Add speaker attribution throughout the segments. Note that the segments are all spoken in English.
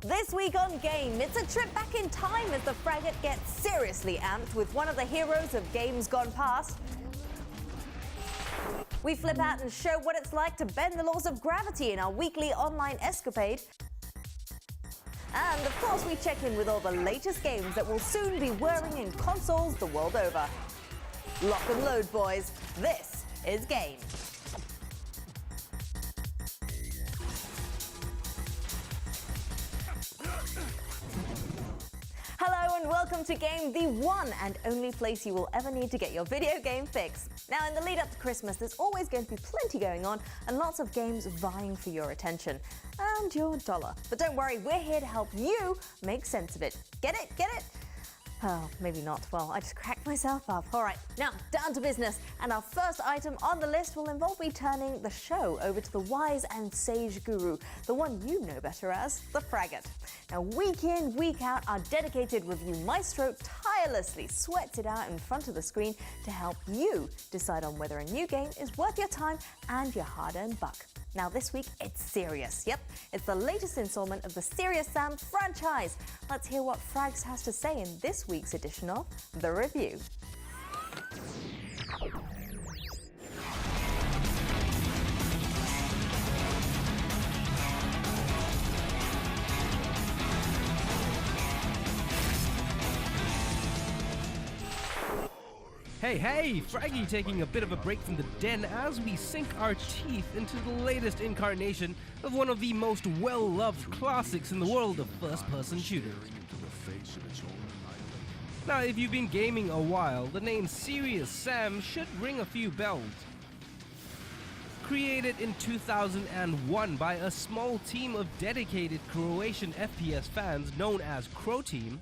Speaker 1: This week on Game, it's a trip back in time as the Fragate gets seriously amped with one of the heroes of games gone past. We flip out and show what it's like to bend the laws of gravity in our weekly online escapade. And of course, we check in with all the latest games that will soon be whirring in consoles the world over. Lock and load, boys. This is Game. Hello and welcome to Game, the one and only place you will ever need to get your video game fix. Now, in the lead up to Christmas, there's always going to be plenty going on and lots of games vying for your attention and your dollar. But don't worry, we're here to help you make sense of it. Get it? Get it? Oh, maybe not. Well, I just cracked myself up. All right, now down to business. And our first item on the list will involve me turning the show over to the wise and sage guru, the one you know better as the Fragate. Now, week in, week out, our dedicated review maestro tirelessly sweats it out in front of the screen to help you decide on whether a new game is worth your time and your hard-earned buck. Now, this week, it's Serious. Yep, it's the latest installment of the Serious Sam franchise. Let's hear what Frags has to say in this week's edition of The Review.
Speaker 2: Hey, Fraggy taking a bit of a break from the den as we sink our teeth into the latest incarnation of one of the most well-loved classics in the world of first-person shooters. Now, if you've been gaming a while, the name Serious Sam should ring a few bells. Created in 2001 by a small team of dedicated Croatian FPS fans known as Crow Team,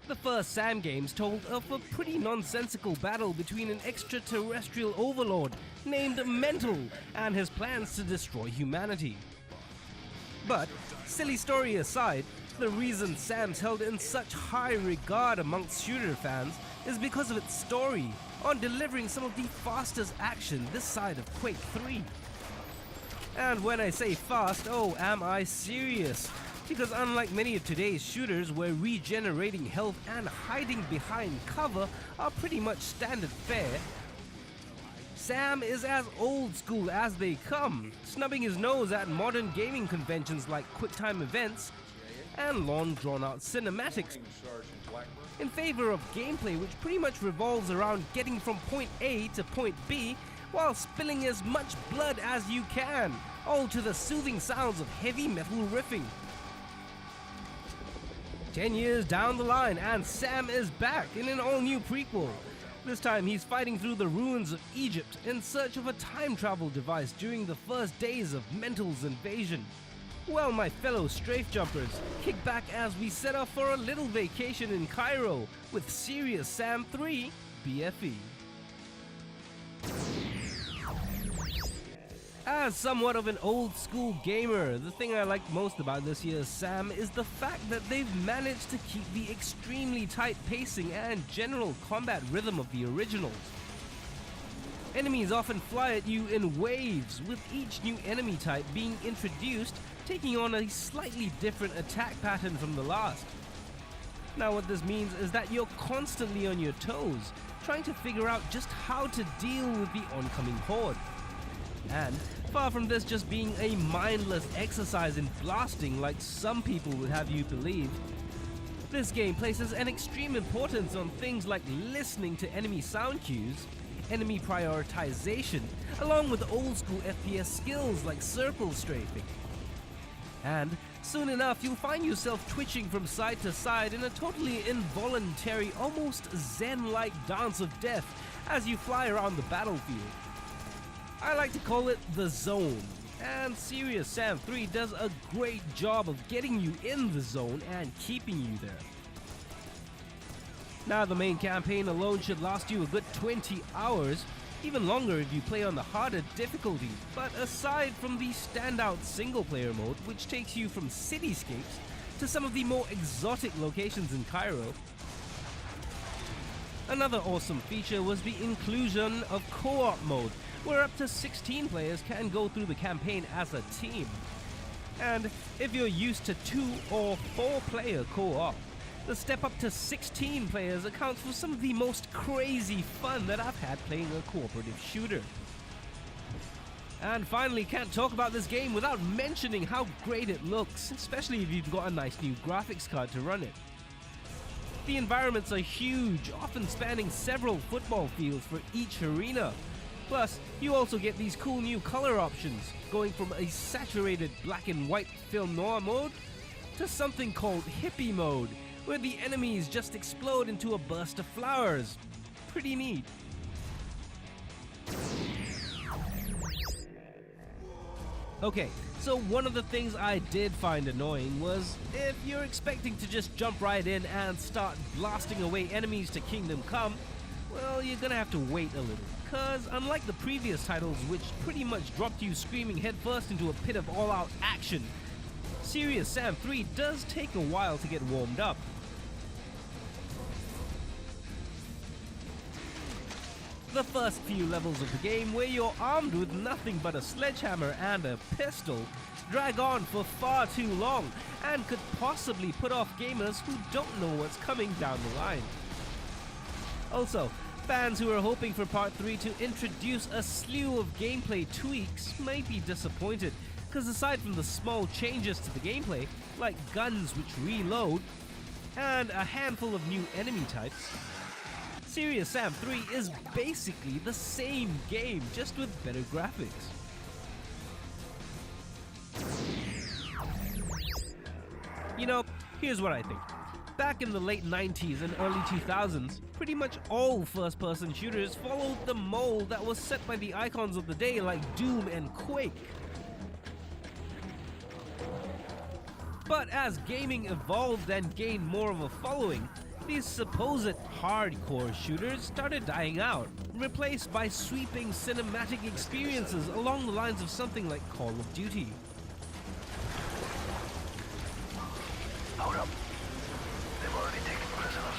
Speaker 2: the first Sam games told of a pretty nonsensical battle between an extraterrestrial overlord named Mental and his plans to destroy humanity. But, silly story aside, the reason Sam's held in such high regard amongst shooter fans is because of its story on delivering some of the fastest action this side of Quake 3. And when I say fast, oh, am I serious? Because unlike many of today's shooters where regenerating health and hiding behind cover are pretty much standard fare, Sam is as old school as they come, snubbing his nose at modern gaming conventions like QuickTime events and long drawn-out cinematics, in favor of gameplay which pretty much revolves around getting from point A to point B while spilling as much blood as you can, all to the soothing sounds of heavy metal riffing. 10 years down the line, and Sam is back in an all-new prequel. This time he's fighting through the ruins of Egypt in search of a time travel device during the first days of Mental's invasion. Well, my fellow strafe jumpers, kick back as we set off for a little vacation in Cairo with Serious Sam 3 BFE. As somewhat of an old-school gamer, the thing I like most about this year's Sam is the fact that they've managed to keep the extremely tight pacing and general combat rhythm of the originals. Enemies often fly at you in waves, with each new enemy type being introduced taking on a slightly different attack pattern from the last. Now what this means is that you're constantly on your toes, trying to figure out just how to deal with the oncoming horde. And far from this just being a mindless exercise in blasting like some people would have you believe, this game places an extreme importance on things like listening to enemy sound cues, enemy prioritization, along with old school FPS skills like circle strafing. And soon enough you'll find yourself twitching from side to side in a totally involuntary, almost zen-like dance of death as you fly around the battlefield. I like to call it the zone, and Serious Sam 3 does a great job of getting you in the zone and keeping you there. Now the main campaign alone should last you a good 20 hours, even longer if you play on the harder difficulty, but aside from the standout single player mode which takes you from cityscapes to some of the more exotic locations in Cairo, another awesome feature was the inclusion of co-op mode, where up to 16 players can go through the campaign as a team. And if you're used to 2 or 4 player co-op, the step up to 16 players accounts for some of the most crazy fun that I've had playing a cooperative shooter. And finally, can't talk about this game without mentioning how great it looks, especially if you've got a nice new graphics card to run it. The environments are huge, often spanning several football fields for each arena. Plus, you also get these cool new color options, going from a saturated black and white film noir mode to something called hippie mode, where the enemies just explode into a burst of flowers. Pretty neat. Okay, so one of the things I did find annoying was if you're expecting to just jump right in and start blasting away enemies to Kingdom Come, well, you're gonna have to wait a little. Cause unlike the previous titles, which pretty much dropped you screaming headfirst into a pit of all-out action, Serious Sam 3 does take a while to get warmed up. The first few levels of the game, where you're armed with nothing but a sledgehammer and a pistol, drag on for far too long and could possibly put off gamers who don't know what's coming down the line. Also, fans who are hoping for Part 3 to introduce a slew of gameplay tweaks may be disappointed, because aside from the small changes to the gameplay, like guns which reload, and a handful of new enemy types, Serious Sam 3 is basically the same game, just with better graphics. You know, here's what I think. Back in the late 90s and early 2000s, pretty much all first-person shooters followed the mold that was set by the icons of the day like Doom and Quake. But as gaming evolved and gained more of a following, these supposed hardcore shooters started dying out, replaced by sweeping cinematic experiences along the lines of something like Call of Duty.
Speaker 3: Hold up. They've already taken prisoners.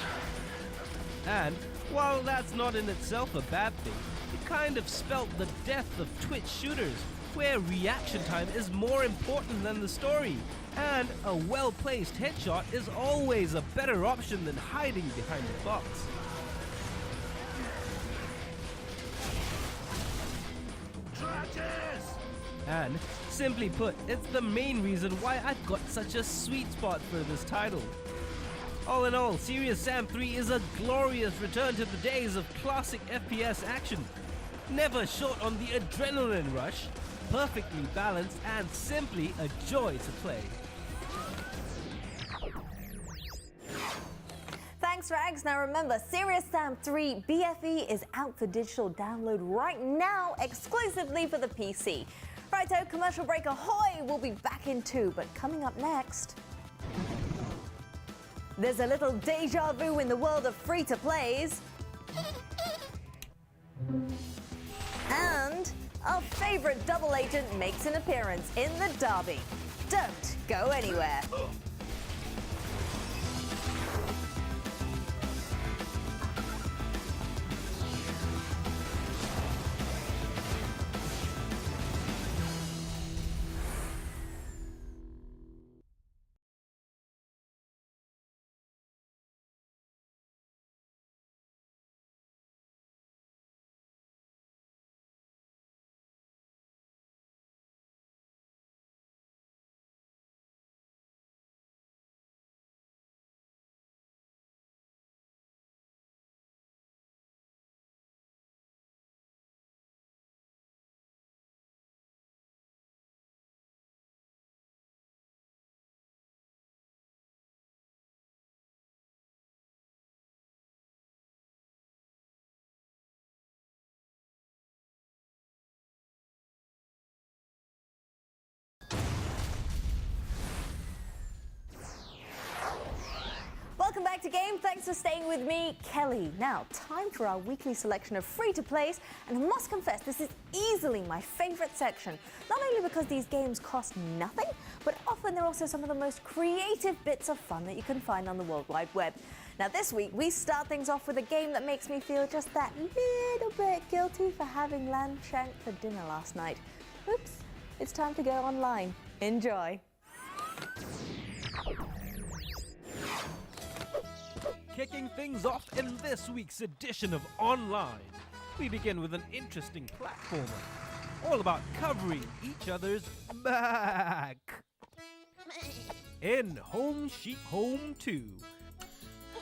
Speaker 2: And while that's not in itself a bad thing, it kind of spelt the death of Twitch shooters, where reaction time is more important than the story, and a well-placed headshot is always a better option than hiding behind the box. And simply put, it's the main reason why I've got such a sweet spot for this title. All in all, Serious Sam 3 is a glorious return to the days of classic FPS action. Never short on the adrenaline rush, perfectly balanced, and simply a joy to play.
Speaker 1: Thanks, Rags. Now remember, Serious Sam 3 BFE is out for digital download right now, exclusively for the PC. Righto, commercial break ahoy! We'll be back in 2, but coming up next, there's a little deja vu in the world of free-to-plays. And our favorite double agent makes an appearance in the derby. Don't go anywhere. Welcome back to Game. Thanks for staying with me, Kelly. Now, time for our weekly selection of free-to-plays, and I must confess, this is easily my favorite section. Not only because these games cost nothing, but often they're also some of the most creative bits of fun that you can find on the World Wide Web. Now, this week, we start things off with a game that makes me feel just that little bit guilty for having lamb shank for dinner last night. Oops. it's time to go online. Enjoy.
Speaker 2: Kicking things off in this week's edition of Online, we begin with an interesting platformer, all about covering each other's back. In Home Sheep Home 2,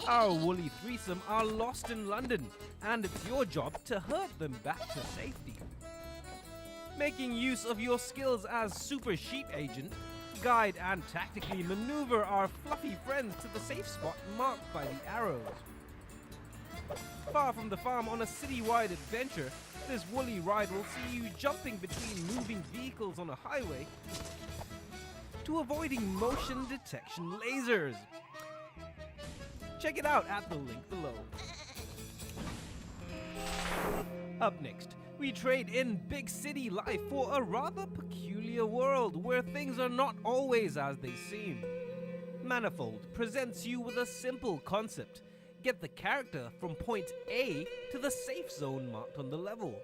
Speaker 2: our woolly threesome are lost in London, and it's your job to herd them back to safety. Making use of your skills as super sheep agent, guide and tactically maneuver our fluffy friends to the safe spot marked by the arrows. Far from the farm on a city-wide adventure, this woolly ride will see you jumping between moving vehicles on a highway to avoiding motion detection lasers. Check it out at the link below. Up next, we trade in big city life for a rather peculiar world where things are not always as they seem. Manifold presents you with a simple concept. Get the character from point A to the safe zone marked on the level.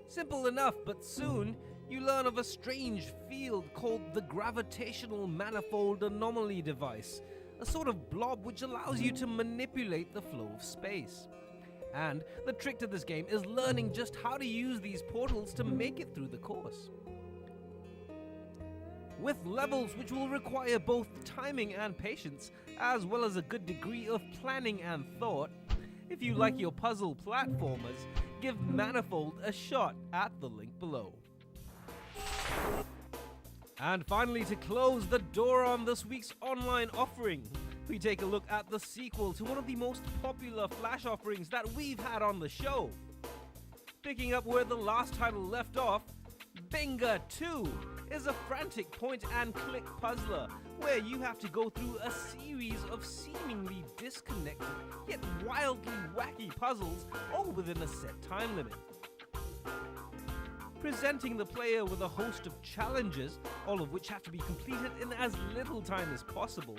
Speaker 2: Simple enough, but soon you learn of a strange field called the Gravitational Manifold Anomaly Device, a sort of blob which allows you to manipulate the flow of space. And the trick to this game is learning just how to use these portals to make it through the course. With levels which will require both timing and patience, as well as a good degree of planning and thought, if you like your puzzle platformers, give Manifold a shot at the link below. And finally, to close the door on this week's online offering, we take a look at the sequel to one of the most popular Flash offerings that we've had on the show. Picking up where the last title left off, Benga 2 is a frantic point-and-click puzzler where you have to go through a series of seemingly disconnected yet wildly wacky puzzles, all within a set time limit. Presenting the player with a host of challenges, all of which have to be completed in as little time as possible,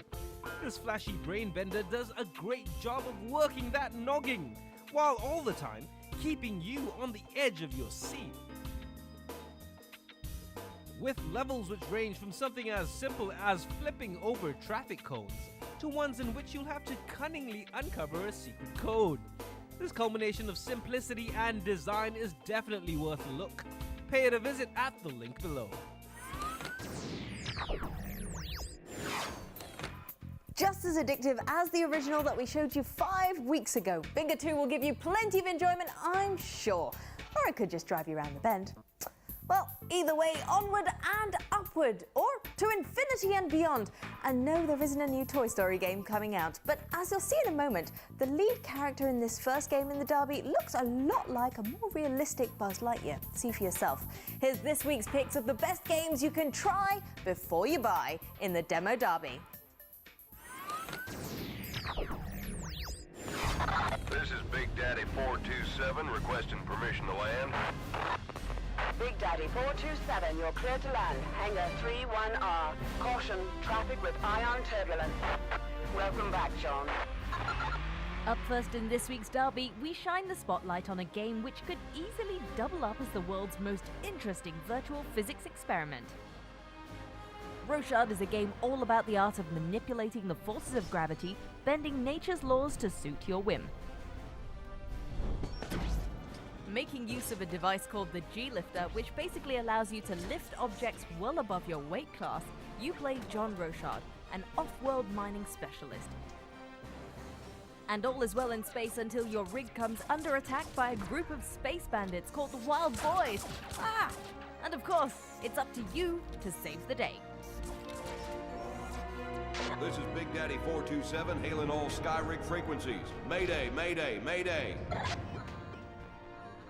Speaker 2: this flashy brainbender does a great job of working that noggin, while all the time keeping you on the edge of your seat. With levels which range from something as simple as flipping over traffic cones, to ones in which you'll have to cunningly uncover a secret code. This culmination of simplicity and design is definitely worth a look. Pay it a visit at the link below.
Speaker 1: Just as addictive as the original that we showed you 5 weeks ago, Benga 2 will give you plenty of enjoyment, I'm sure. Or it could just drive you around the bend. Well, either way, onward and upward, or to infinity and beyond. And no, there isn't a new Toy Story game coming out, but as you'll see in a moment, the lead character in this first game in the derby looks a lot like a more realistic Buzz Lightyear. See for yourself. Here's this week's picks of the best games you can try before you buy in the Demo Derby.
Speaker 3: This is Big Daddy 427 requesting permission to land.
Speaker 4: Big Daddy 427, you're clear to land. Hangar 31R. Caution, traffic with ion turbulence. Welcome back, John.
Speaker 5: Up first in this week's derby, we shine the spotlight on a game which could easily double up as the world's most interesting virtual physics experiment. Rochard is a game all about the art of manipulating the forces of gravity, bending nature's laws to suit your whim. Making use of a device called the G-Lifter, which basically allows you to lift objects well above your weight class, you play John Rochard, an off-world mining specialist. And all is well in space until your rig comes under attack by a group of space bandits called the Wild Boys. Ah! And of course, it's up to you to save the day.
Speaker 6: This is Big Daddy 427 hailing all Skyrig frequencies. Mayday, mayday, mayday.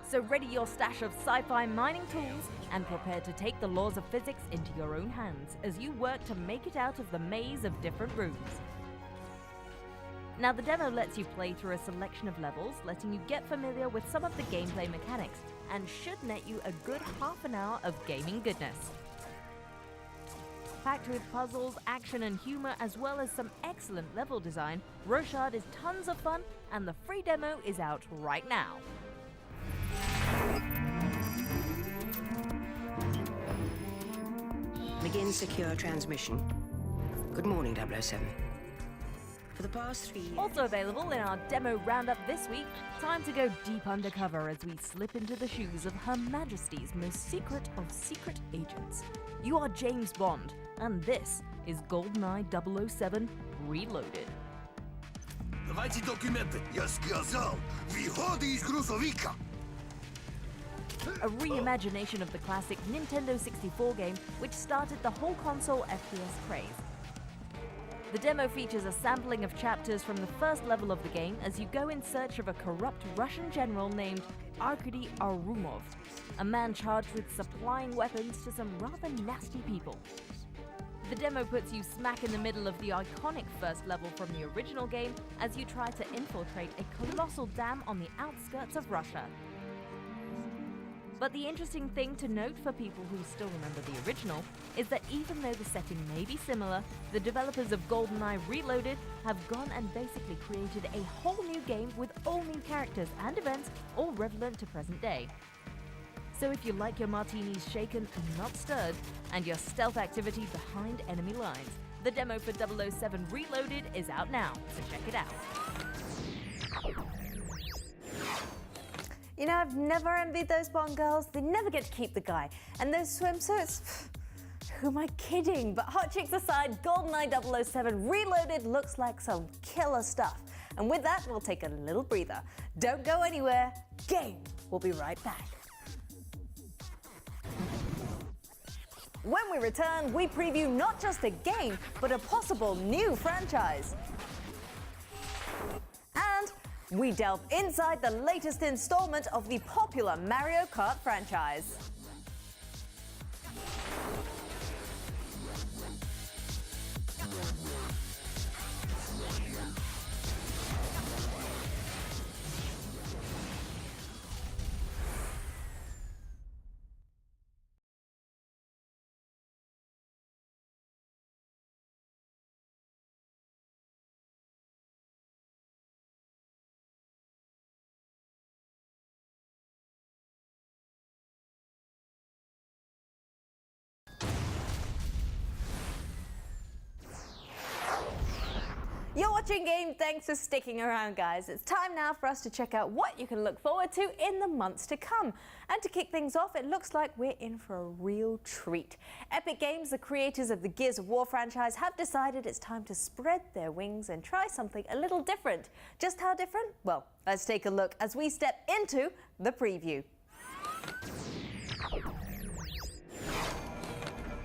Speaker 5: So ready your stash of sci-fi mining tools and prepare to take the laws of physics into your own hands as you work to make it out of the maze of different rooms. Now the demo lets you play through a selection of levels, letting you get familiar with some of the gameplay mechanics, and should net you a good half an hour of gaming goodness. Packed with puzzles, action and humor, as well as some excellent level design, Rochard is tons of fun, and the free demo is out right now.
Speaker 7: Begin secure transmission. Good morning, 007. For the past 3 years...
Speaker 5: Also available in our demo roundup this week, time to go deep undercover as we slip into the shoes of Her Majesty's most secret of secret agents. You are James Bond, and this is GoldenEye 007 Reloaded.
Speaker 8: Давайте документы. Я сказал, выходи из грузовика.
Speaker 5: A reimagination of the classic Nintendo 64 game, which started the whole console FPS craze. The demo features a sampling of chapters from the first level of the game as you go in search of a corrupt Russian general named Arkady Arumov, a man charged with supplying weapons to some rather nasty people. The demo puts you smack in the middle of the iconic first level from the original game as you try to infiltrate a colossal dam on the outskirts of Russia. But the interesting thing to note for people who still remember the original is that even though the setting may be similar, the developers of GoldenEye Reloaded have gone and basically created a whole new game with all new characters and events, all relevant to present day. So if you like your martinis shaken and not stirred, and your stealth activity behind enemy lines, the demo for 007 Reloaded is out now, so check it out.
Speaker 1: You know, I've never envied those Bond girls. They never get to keep the guy. And those swimsuits, who am I kidding? But hot chicks aside, GoldenEye 007 Reloaded looks like some killer stuff. And with that, we'll take a little breather. Don't go anywhere. Game. We'll be right back. When we return, we preview not just a game, but a possible new franchise. And we delve inside the latest installment of the popular Mario Kart franchise. You're watching Game. Thanks for sticking around, guys. It's time now for us to check out what you can look forward to in the months to come. And to kick things off, it looks like we're in for a real treat. Epic Games, the creators of the Gears of War franchise, have decided it's time to spread their wings and try something a little different. Just how different? Well, let's take a look as we step into the preview.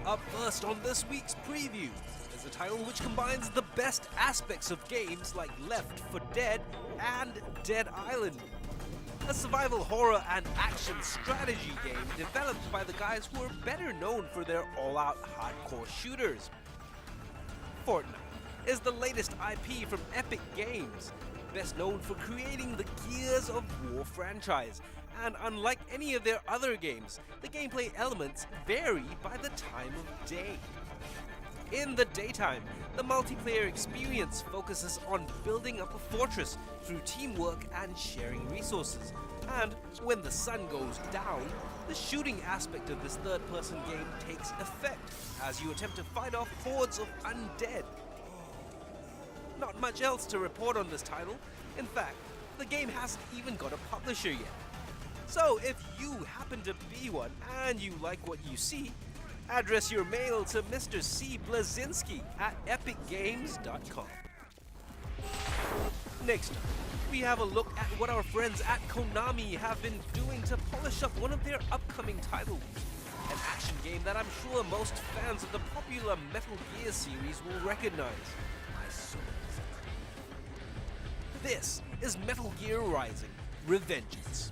Speaker 2: Up first on this week's preview is a title which combines the best aspects of games like Left 4 Dead and Dead Island. A survival horror and action strategy game developed by the guys who are better known for their all-out hardcore shooters. Fortnite is the latest IP from Epic Games, best known for creating the Gears of War franchise. And unlike any of their other games, the gameplay elements vary by the time of day. In the daytime, the multiplayer experience focuses on building up a fortress through teamwork and sharing resources. And when the sun goes down, the shooting aspect of this third-person game takes effect as you attempt to fight off hordes of undead. Not much else to report on this title. In fact, the game hasn't even got a publisher yet. So if you happen to be one and you like what you see, address your mail to Mr. C. Blazinski at epicgames.com. Next up, we have a look at what our friends at Konami have been doing to polish up one of their upcoming titles. An action game that I'm sure most fans of the popular Metal Gear series will recognize. This is Metal Gear Rising: Revengeance.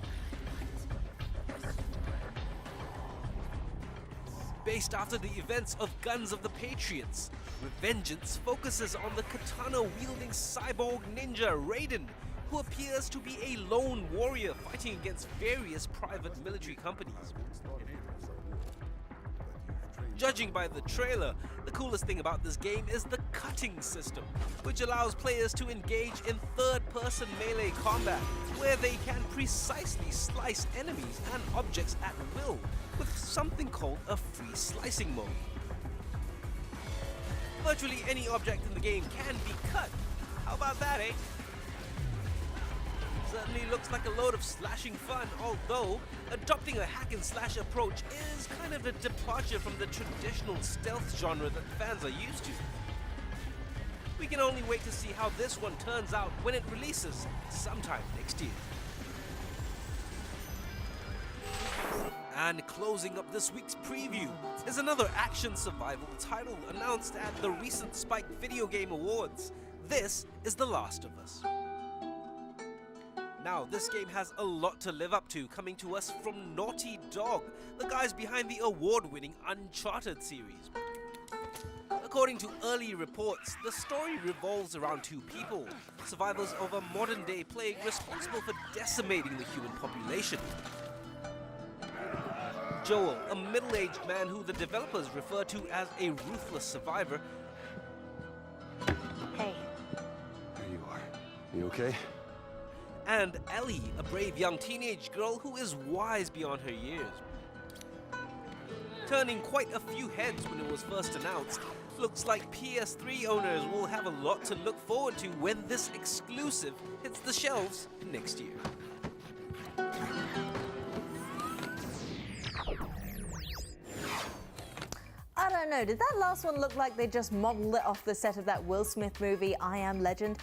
Speaker 2: Based after the events of Guns of the Patriots, Revengeance focuses on the katana-wielding cyborg ninja Raiden, who appears to be a lone warrior fighting against various private military companies. Judging by the trailer, the coolest thing about this game is the cutting system, which allows players to engage in third-person melee combat, where they can precisely slice enemies and objects at will, with something called a free slicing mode. Virtually any object in the game can be cut. How about that, eh? Certainly looks like a load of slashing fun, although adopting a hack and slash approach is kind of a departure from the traditional stealth genre that fans are used to. We can only wait to see how this one turns out when it releases sometime next year. And closing up this week's preview is another action survival title announced at the recent Spike Video Game Awards. This is The Last of Us. Now, this game has a lot to live up to, coming to us from Naughty Dog, the guys behind the award-winning Uncharted series. According to early reports, the story revolves around two people, survivors of a modern-day plague responsible for decimating the human population. Joel, a middle-aged man who the developers refer to as a ruthless survivor.
Speaker 1: Hey.
Speaker 8: There you are. You okay?
Speaker 2: And Ellie, a brave young teenage girl who is wise beyond her years. Turning quite a few heads when it was first announced, looks like PS3 owners will have a lot to look forward to when this exclusive hits the shelves next year.
Speaker 1: I don't know, did that last one look like they just modeled it off the set of that Will Smith movie, I Am Legend?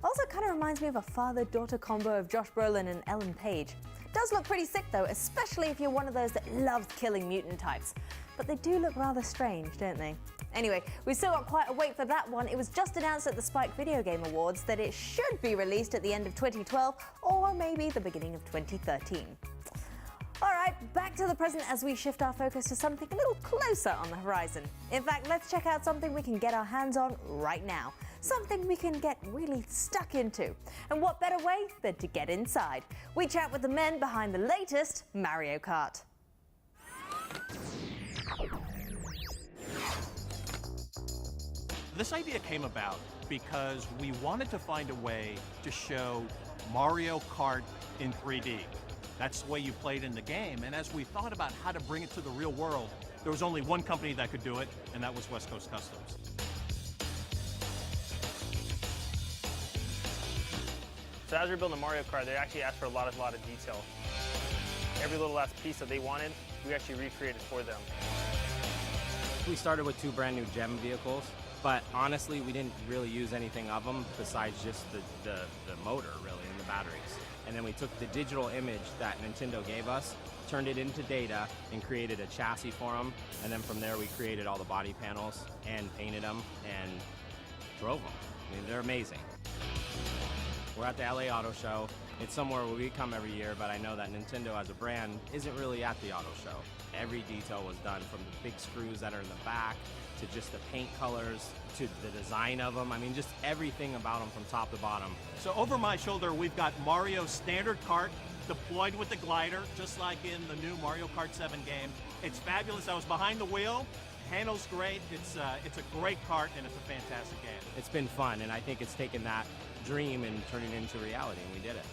Speaker 1: Also kind of reminds me of a father-daughter combo of Josh Brolin and Ellen Page. Does look pretty sick though, especially if you're one of those that loves killing mutant types. But they do look rather strange, don't they? Anyway, we've still got quite a wait for that one. It was just announced at the Spike Video Game Awards that it should be released at the end of 2012 or maybe the beginning of 2013. All right, back to the present as we shift our focus to something a little closer on the horizon. In fact, let's check out something we can get our hands on right now. Something we can get really stuck into. And what better way than to get inside? We chat with the men behind the latest Mario Kart.
Speaker 9: This idea came about because we wanted to find a way to show Mario Kart in 3D. That's the way you played in the game, and as we thought about how to bring it to the real world, there was only one company that could do it, and that was West Coast Customs.
Speaker 10: So as we were building Mario Kart, they actually asked for a lot of detail. Every little last piece that they wanted, we actually recreated for them.
Speaker 11: We started with 2 brand new GEM vehicles, but honestly, we didn't really use anything of them besides just the motor, really, and the batteries. And then we took the digital image that Nintendo gave us, turned it into data, and created a chassis for them. And then from there, we created all the body panels and painted them and drove them. I mean, they're amazing. We're at the LA Auto Show. It's somewhere where we come every year, but I know that Nintendo as a brand isn't really at the auto show. Every detail was done, from the big screws that are in the back, to just the paint colors, to the design of them. I mean, just everything about them from top to bottom.
Speaker 9: So over my shoulder, we've got Mario's standard kart deployed with the glider, just like in the new Mario Kart 7 game. It's fabulous. I was behind the wheel. Handles great. It's a great kart, and it's a fantastic game.
Speaker 11: It's been fun, and I think it's taken that dream and turned it into reality, and we did it.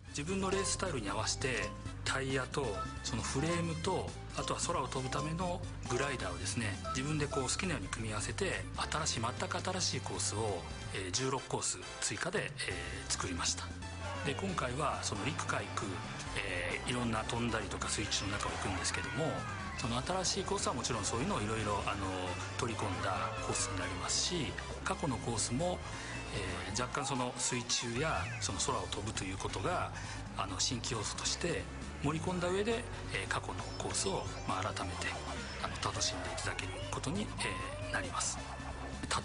Speaker 12: 自分のレーススタイルに合わせてタイヤとそのフレームとあとは空を飛ぶためのグライダーをですね自分でこう好きなように組み合わせて全く新しいコースを16コース追加で作りました。で今回はその陸海空いろんな飛んだりとかスイッチの中を行くんですけどもその新しいコースはもちろんそういうのをいろいろ取り込んだコースになりますし過去のコースも若干その水中やその空を飛ぶということが新規要素として盛り込んだ上で過去のコースを改めて楽しんでいただけることになります。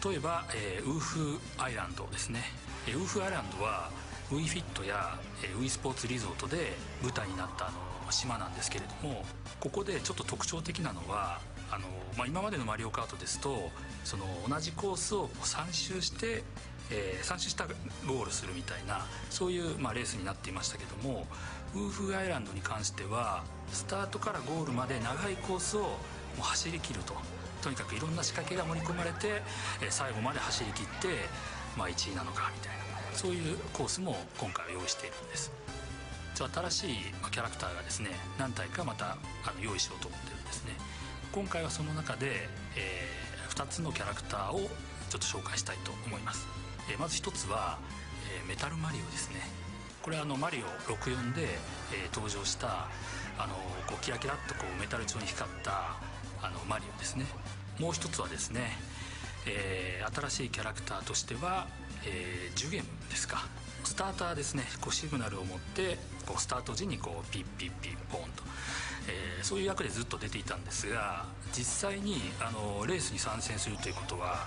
Speaker 12: 例えばウーフアイランドですね。ウーフアイランドはウィフィットやウィスポーツリゾートで舞台になった島なんですけれどもここでちょっと特徴的なのは今までのマリオカートですとその同じコースを3周して3周したらゴールするみたいなそういうレースになっていましたけどもウーフアイランドに関してはスタートからゴールまで長いコースをもう走り切るとにかくいろんな仕掛けが盛り込まれて最後まで走り切って1位なのかみたいなそういうコースも今回は用意しているんです。一応新しいキャラクターがですね何体かまた用意しようと思ってるんですね。今回はその中で、2つのキャラクターをちょっと紹介したいと思います。まず1つは、メタルマリオですね。これはマリオ64で、登場したこうキラキラっとこうメタル調に光ったマリオですね。もう1つはですね、新しいキャラクターとしては、ジュゲムですか。スターターですね。こうシグナルを持ってこうスタート時にこうピッピッピッポンと、そういう役でずっと出ていたんですが、実際にレースに参戦するということは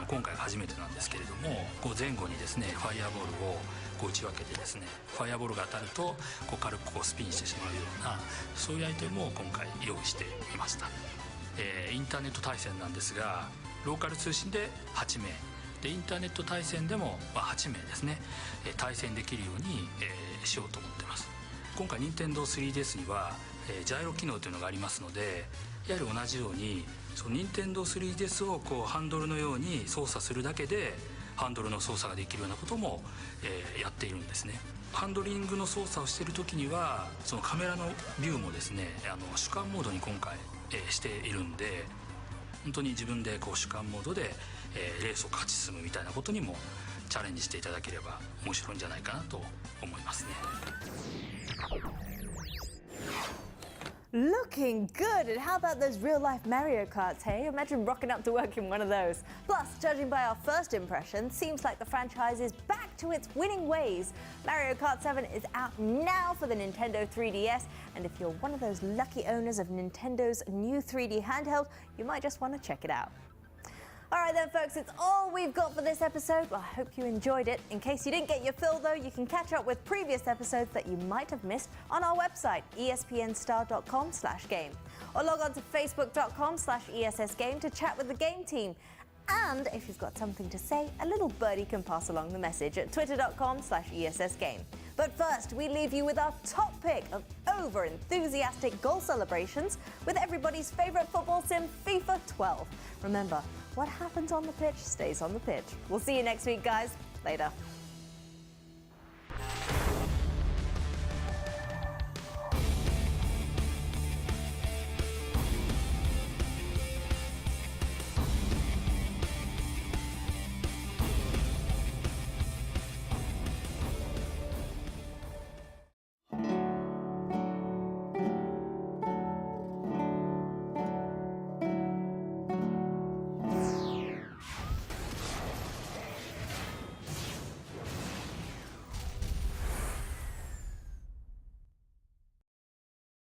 Speaker 12: 今回が初めてなんですけれども、こう前後にですねファイアボールをこう打ち分けてですね、ファイアボールが当たるとこう軽くこうスピンしてしまうような、そういうアイテムを今回用意していました。インターネット対戦なんですが、ローカル通信で8名で、インターネット対戦でも8名ですね、対戦できるように、しようと思っています。今回 Nintendo3DS には、ジャイロ機能というのがありますので、やはり同じようにその Nintendo3DS をこうハンドルのように操作するだけでハンドルの操作ができるようなことも、やっているんですね。ハンドリングの操作をしている時にはそのカメラのビューもですね主観モードに今回、しているんで、本当に自分でこう主観モードで、レースを勝ち進むみたいなことにもチャレンジしていただければ面白いんじゃないかなと思いますね。
Speaker 1: Looking good! And how about those real-life Mario Karts, hey? Imagine rocking up to work in one of those. Plus, judging by our first impression, seems like the franchise is back to its winning ways. Mario Kart 7 is out now for the Nintendo 3DS, and if you're one of those lucky owners of Nintendo's new 3D handheld, you might just want to check it out. All right then, folks, it's all we've got for this episode. Well, I hope you enjoyed it. In case you didn't get your fill, though, you can catch up with previous episodes that you might have missed on our website, espnstar.com/game. Or log on to facebook.com/ESSgame to chat with the game team. And if you've got something to say, a little birdie can pass along the message at twitter.com/ESSgame. But first, we leave you with our top pick of over-enthusiastic goal celebrations with everybody's favourite football sim, FIFA 12. Remember, what happens on the pitch stays on the pitch. We'll see you next week, guys. Later.